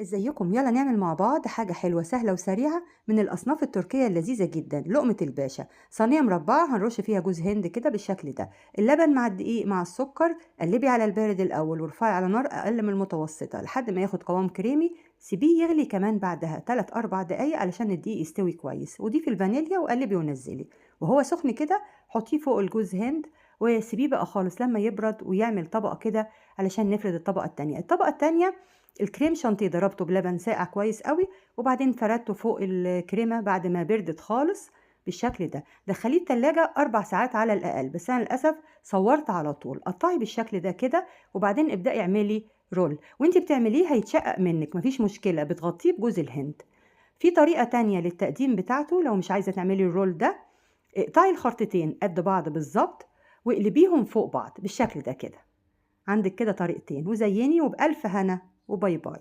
ازيكم؟ يلا نعمل مع بعض حاجة حلوة سهلة وسريعة من الأصناف التركية اللذيذة جدا، لقمة الباشا. صينية مربعة هنرش فيها جوز هند كده بالشكل ده، اللبن مع الدقيق مع السكر. قلبي على البارد الأول وارفعي على نار أقل من المتوسطة لحد ما ياخد قوام كريمي. سيبيه يغلي كمان بعدها 3 4 دقايق علشان الدقيق يستوي كويس، وضيفي الفانيليا وقلبي ونزلي. وهو سخن كده حطيه فوق الجوز هند وسيبيه بقى خالص لما يبرد ويعمل طبقة كده علشان نفرد الطبقة التانية. الكريم شانتيه ضربته بلبن ساقع كويس قوي، وبعدين فردته فوق الكريمة بعد ما بردت خالص بالشكل ده. دخليه التلاجة 4 ساعات على الأقل، بس أنا للأسف صورت على طول. قطعي بالشكل ده كده وبعدين ابدأي اعملي رول، وانتي بتعمليه هيتشقق منك مفيش مشكلة، بتغطيه بجوز الهند. في طريقة تانية للتقديم بتاعته لو مش عايزة تعملي الرول ده. اقطعي الخرطتين قد بعض بالظبط واقلبيهم فوق بعض بالشكل ده كده. عندك كده طريقتين، وزيني وبألف هنا وباي باي.